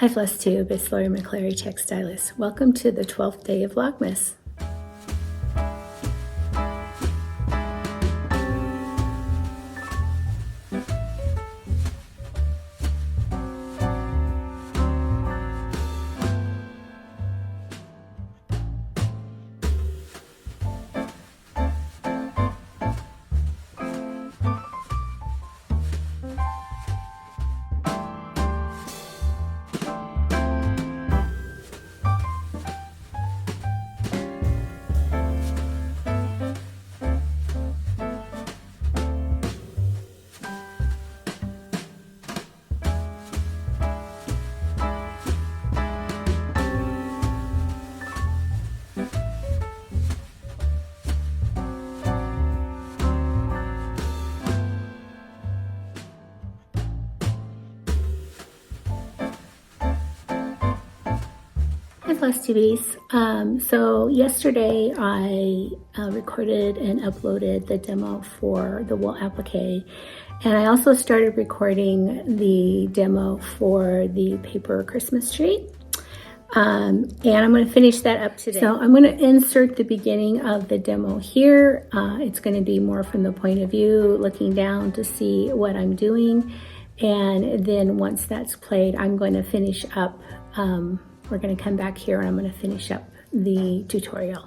Hi Flosstube, it's Lori McCleary, Texstylust. Welcome to the 12th day of Vlogmas. Hi Flosstubies. So yesterday I recorded and uploaded the demo for the wool applique, and I also started recording the demo for the paper Christmas tree. And I'm going to finish that up today. So I'm going to insert the beginning of the demo here. It's going to be more from the point of view, looking down to see what I'm doing. And then once that's played, I'm going to finish up. We're going to come back here and I'm going to finish up the tutorial.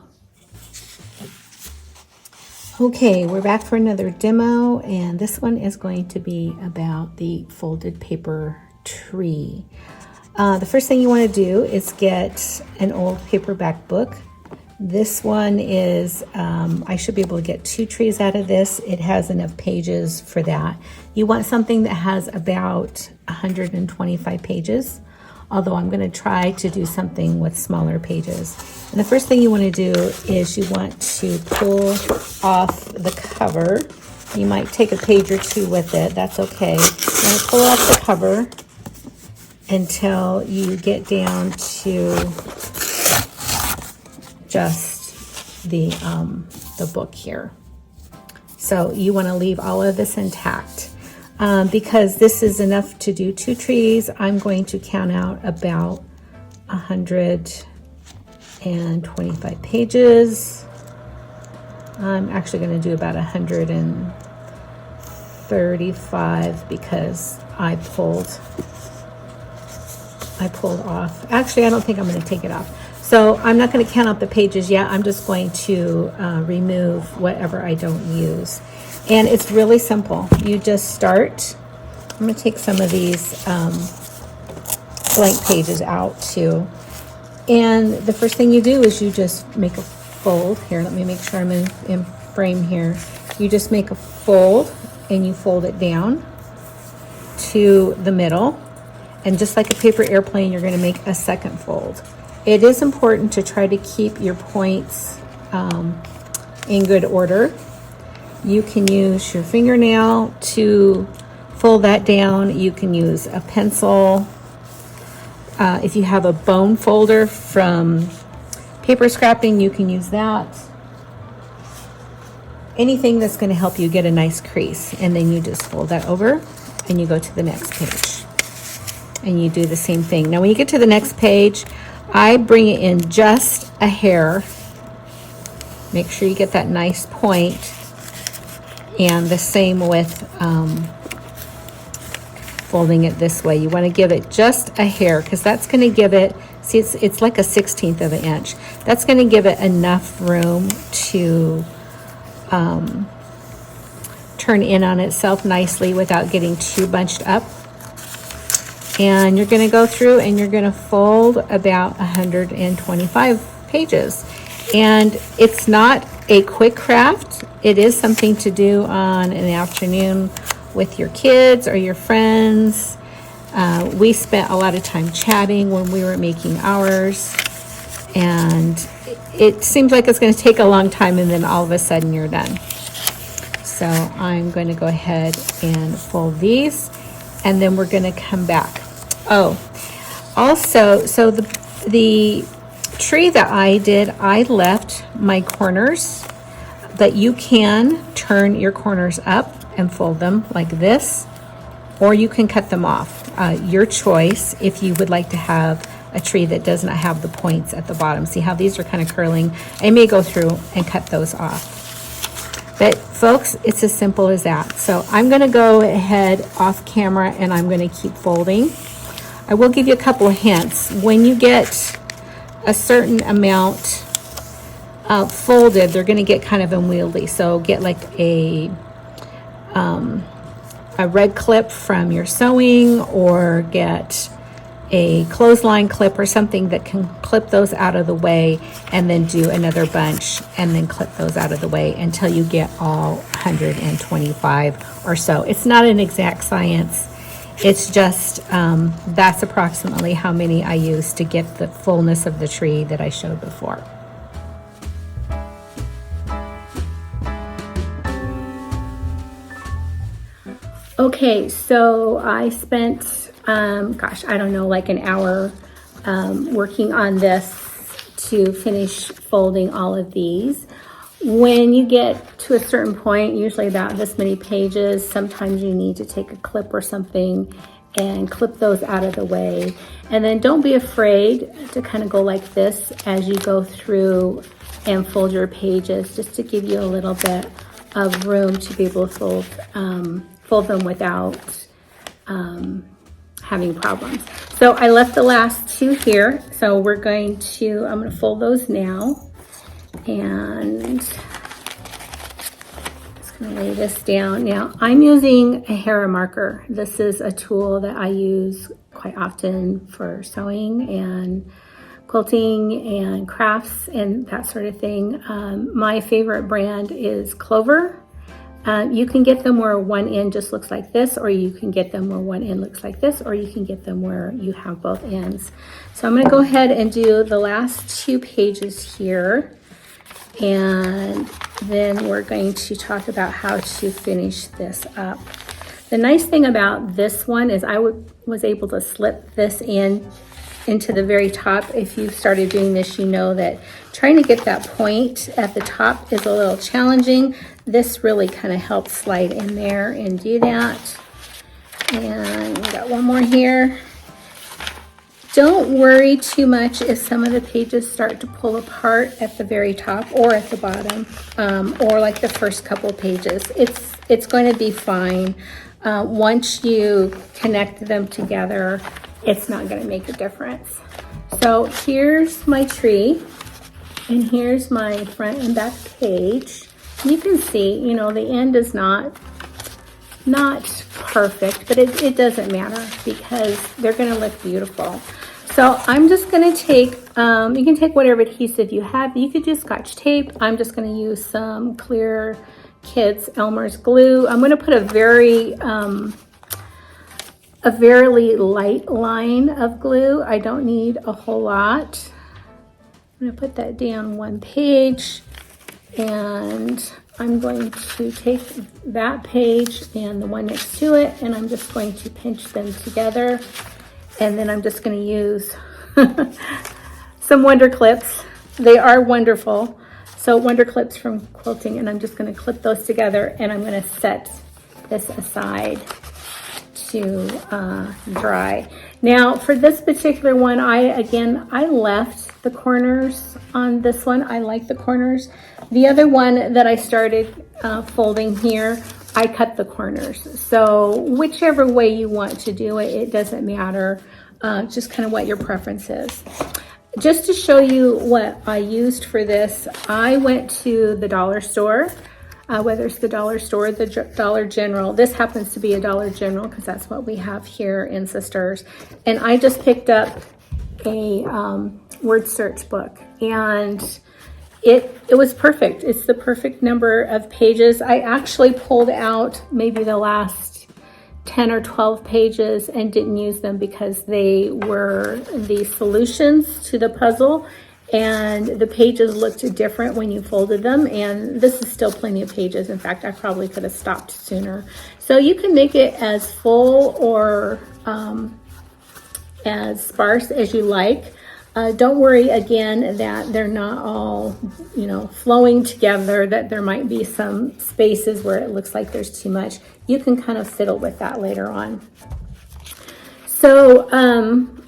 Okay, we're back for another demo, and this one is going to be about the folded paper tree. The first thing you want to do is get an old paperback book. This one is, I should be able to get 2 trees out of this. It has enough pages for that. You want something that has about 125 pages, although I'm going to try to do something with smaller pages. And the first thing you want to do is you want to pull off the cover. You might take a page or 2 with it, that's okay. You want to pull off the cover until you get down to just the book here. So you want to leave all of this intact. Because this is enough to do 2 trees, I'm going to count out about 125 pages. I'm actually going to do about 135 because I pulled off. Actually, I don't think I'm going to take it off. So I'm not going to count out the pages yet. I'm just going to remove whatever I don't use. And it's really simple. You just start. I'm going to take some of these blank pages out too. And the first thing you do is you just make a fold. Here, let me make sure I'm in frame here. You just make a fold and you fold it down to the middle. And just like a paper airplane, you're going to make a second fold. It is important to try to keep your points in good order. You can use your fingernail to fold that down. You can use a pencil. If you have a bone folder from paper scrapping, you can use that. Anything that's going to help you get a nice crease. And then you just fold that over and you go to the next page. And you do the same thing. Now when you get to the next page, I bring it in just a hair. Make sure you get that nice point. And the same with folding it this way. You want to give it just a hair because that's going to give it, see, it's like a 1/16 of an inch. That's going to give it enough room to turn in on itself nicely without getting too bunched up. And you're going to go through and you're going to fold about 125 pages. And it's not a quick craft. It is something to do on an afternoon with your kids or your friends. We spent a lot of time chatting when we were making ours. And it seems like it's going to take a long time and then all of a sudden you're done. So I'm going to go ahead and fold these and then we're going to come back. Oh, also, so the tree that I did, I left my corners, but you can turn your corners up and fold them like this. or you can cut them off. Your choice if you would like to have a tree that does not have the points at the bottom. See how these are kind of curling? I may go through and cut those off. But folks, it's as simple as that. So I'm gonna go ahead off camera and I'm gonna keep folding. I will give you a couple of hints. When you get a certain amount folded, they're gonna get kind of unwieldy. So get like a red clip from your sewing, or get a clothesline clip or something that can clip those out of the way, and then do another bunch and then clip those out of the way until you get all 125 or so. It's not an exact science. It's just that's approximately how many I use to get the fullness of the tree that I showed before. Okay, so I spent gosh, I don't know, like an hour working on this to finish folding all of these. When you get to a certain point, usually about this many pages, sometimes you need to take a clip or something and clip those out of the way. And then don't be afraid to kind of go like this as you go through and fold your pages, just to give you a little bit of room to be able to fold them without having problems. So I left the last two here. So I'm going to fold those now. And just gonna lay this down. Now I'm using a hair marker. This is a tool that I use quite often for sewing and quilting and crafts and that sort of thing. My favorite brand is Clover. You can get them where one end just looks like this, or you can get them where one end looks like this, or you can get them where you have both ends. So I'm going to go ahead and do the last two pages here, and then we're going to talk about how to finish this up. The nice thing about this one is I was able to slip this into the very top. If you've started doing this, you know that trying to get that point at the top is a little challenging. This really kind of helps slide in there and do that. And we got one more here. Don't worry too much if some of the pages start to pull apart at the very top or at the bottom, or like the first couple pages. It's going to be fine. Once you connect them together, it's not going to make a difference. So here's my tree, and here's my front and back page. You can see, you know, the end is not perfect, but it doesn't matter because they're going to look beautiful. So I'm just going to take, you can take whatever adhesive you have. You could do Scotch tape. I'm just going to use some clear Kids Elmer's glue. I'm going to put a very light line of glue. I don't need a whole lot. I'm going to put that down one page, and I'm going to take that page and the one next to it, and I'm just going to pinch them together, and then I'm just going to use some Wonder Clips. They are wonderful. So Wonder Clips from Quilting, and I'm just going to clip those together, and I'm going to set this aside to dry. Now for this particular one, I left the corners on this one. I like the corners. The other one that I started folding here, I cut the corners. So whichever way you want to do it, it doesn't matter. Just kind of what your preference is. Just to show you what I used for this, I went to the dollar store, whether it's the dollar store or the Dollar General. This happens to be a Dollar General because that's what we have here in Sisters. And I just picked up a word search book, and it was perfect. It's the perfect number of pages. I actually pulled out maybe the last 10 or 12 pages and didn't use them because they were the solutions to the puzzle, and the pages looked different when you folded them, and this is still plenty of pages. In fact, I probably could have stopped sooner. So you can make it as full or as sparse as you like. Don't worry again that they're not all, you know, flowing together, that there might be some spaces where it looks like there's too much. You can kind of fiddle with that later on. So,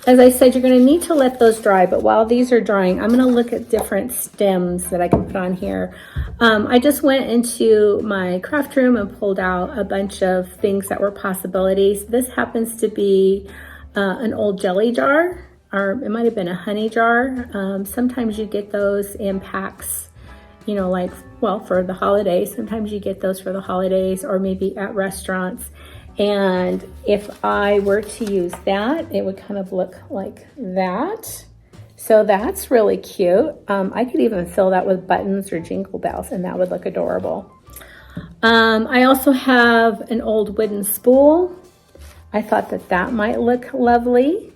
as I said, you're going to need to let those dry, but while these are drying, I'm going to look at different stems that I can put on here. I just went into my craft room and pulled out a bunch of things that were possibilities. This happens to be an old jelly jar, or it might have been a honey jar. Sometimes you get those in packs, you know, like, well, for the holidays. Sometimes you get those for the holidays or maybe at restaurants. And if I were to use that, it would kind of look like that. So that's really cute. I could even fill that with buttons or jingle bells, and that would look adorable. I also have an old wooden spool. I thought that that might look lovely.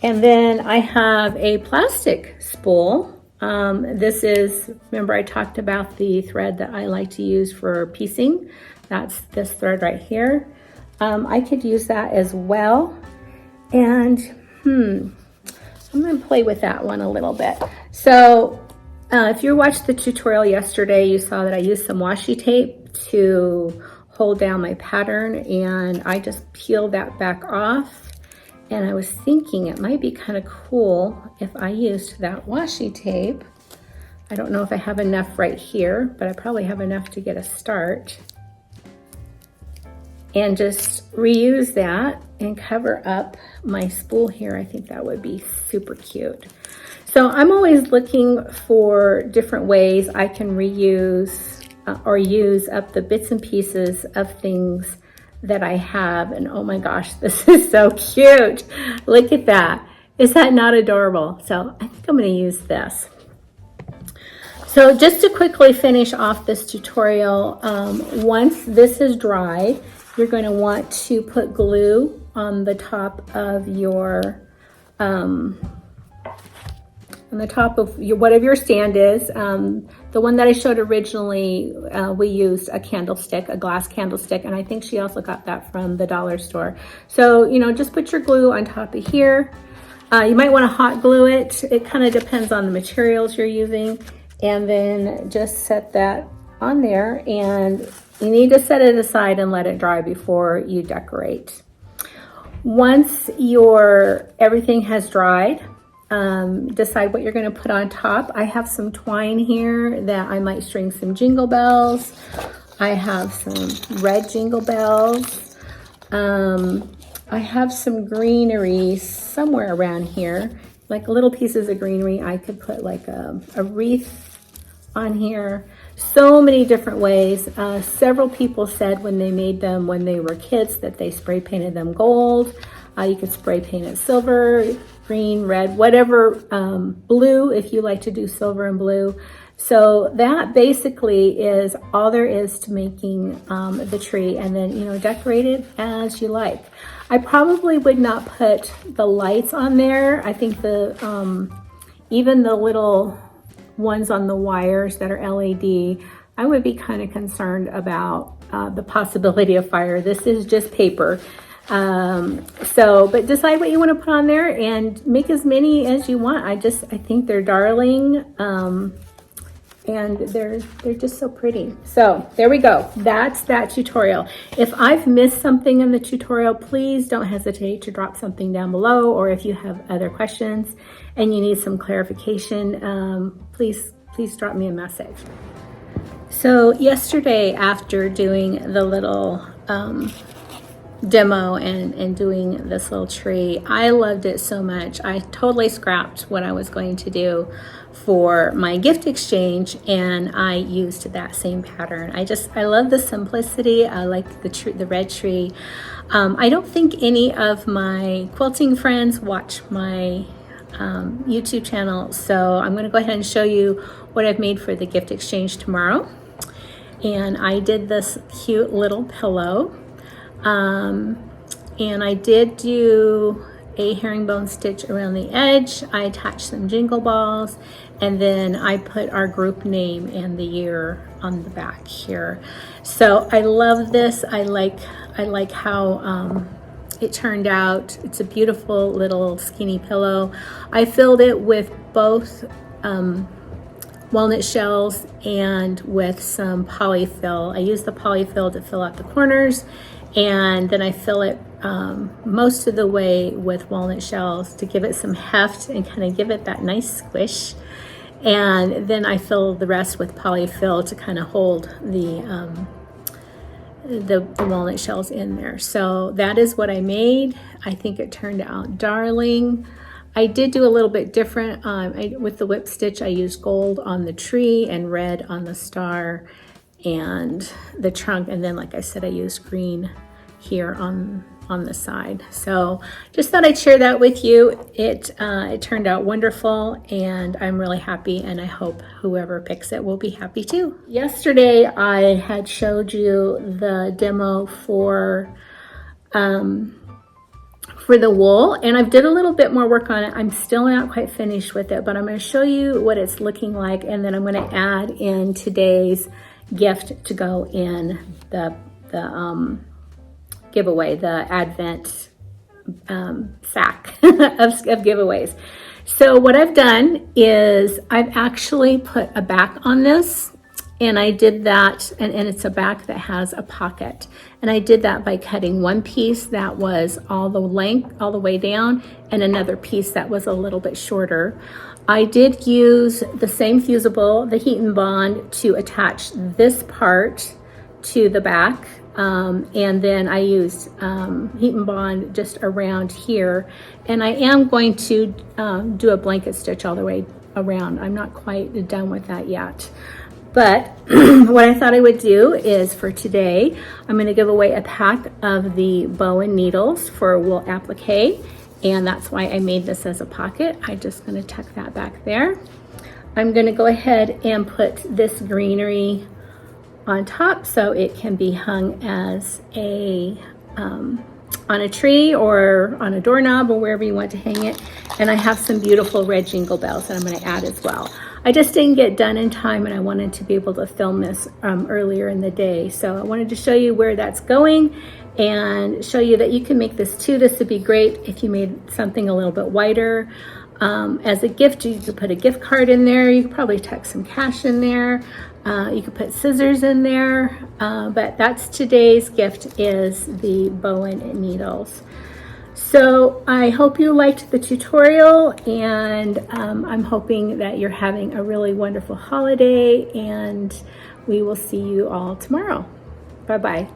And then I have a plastic spool. This is, remember I talked about the thread that I like to use for piecing. That's this thread right here. I could use that as well. And I'm gonna play with that one a little bit. So if you watched the tutorial yesterday, you saw that I used some washi tape to hold down my pattern, and I just peeled that back off. And I was thinking it might be kind of cool if I used that washi tape. I don't know if I have enough right here, but I probably have enough to get a start. And just reuse that and cover up my spool here. I think that would be super cute. So I'm always looking for different ways I can reuse or use up the bits and pieces of things that I have. And oh my gosh, this is so cute. Look at that. Is that not adorable? So I think I'm going to use this. So just to quickly finish off this tutorial, once this is dried, you're going to want to put glue on the top of your, whatever your stand is. The one that I showed originally, we used a candlestick, a glass candlestick, and I think she also got that from the dollar store. So, you know, just put your glue on top of here. You might want to hot glue it. It kind of depends on the materials you're using. And then just set that on there, and you need to set it aside and let it dry before you decorate. Once everything has dried, decide what you're going to put on top. I have some twine here that I might string some jingle bells. I have some red jingle bells. I have some greenery somewhere around here, like little pieces of greenery. I could put like a wreath on here. So many different ways. Several people said when they made them when they were kids that they spray painted them gold. You could spray paint it silver, green, red, whatever, blue if you like to do silver and blue. So that basically is all there is to making the tree, and then, you know, decorate it as you like. I probably would not put the lights on there. I think even the little ones on the wires that are LED, I would be kind of concerned about the possibility of fire. This is just paper. But decide what you want to put on there and make as many as you want. I think they're darling. And they're just so pretty. So there we go. That's that tutorial. If I've missed something in the tutorial, please don't hesitate to drop something down below, or if you have other questions and you need some clarification, please drop me a message. So yesterday, after doing the little demo and doing this little tree, I loved it so much. I totally scrapped what I was going to do for my gift exchange, and I used that same pattern. I love the simplicity. I like the red tree. I don't think any of my quilting friends watch my YouTube channel, so I'm going to go ahead and show you what I've made for the gift exchange tomorrow. And I did this cute little pillow, and I did do a herringbone stitch around the edge. I attached some jingle balls, and then I put our group name and the year on the back here. So I love this. I like how it turned out. It's a beautiful little skinny pillow. I filled it with both walnut shells and with some polyfill. I use the polyfill to fill out the corners, and then I fill it most of the way with walnut shells to give it some heft and kind of give it that nice squish. And then I fill the rest with polyfill to kind of hold the walnut shells in there. So that is what I made. I think it turned out darling. I did do a little bit different. With the whip stitch, I used gold on the tree and red on the star and the trunk. And then, like I said, I used green here on the side. So just thought I'd share that with you. It turned out wonderful, and I'm really happy, and I hope whoever picks it will be happy too. Yesterday, I had showed you the demo for the wool, and I've did a little bit more work on it. I'm still not quite finished with it, but I'm going to show you what it's looking like, and then I'm going to add in today's gift to go in the giveaway, the Advent sack of giveaways. So what I've done is I've actually put a back on this, and I did that, and it's a back that has a pocket. And I did that by cutting one piece that was all the length, all the way down, and another piece that was a little bit shorter. I did use the same fusible, the heat and bond, to attach this part to the back. And then I used heat and bond just around here. And I am going to do a blanket stitch all the way around. I'm not quite done with that yet. But what I thought I would do is, for today, I'm going to give away a pack of the bow and needles for wool applique, and that's why I made this as a pocket. I'm just going to tuck that back there. I'm going to go ahead and put this greenery on top so it can be hung as a on a tree or on a doorknob or wherever you want to hang it. And I have some beautiful red jingle bells that I'm going to add as well. I just didn't get done in time, and I wanted to be able to film this earlier in the day. So I wanted to show you where that's going and show you that you can make this too. This would be great if you made something a little bit wider. As a gift, you could put a gift card in there. You could probably tuck some cash in there. You could put scissors in there. But that's today's gift, is the bow and needles. So I hope you liked the tutorial, and I'm hoping that you're having a really wonderful holiday, and we will see you all tomorrow. Bye-bye.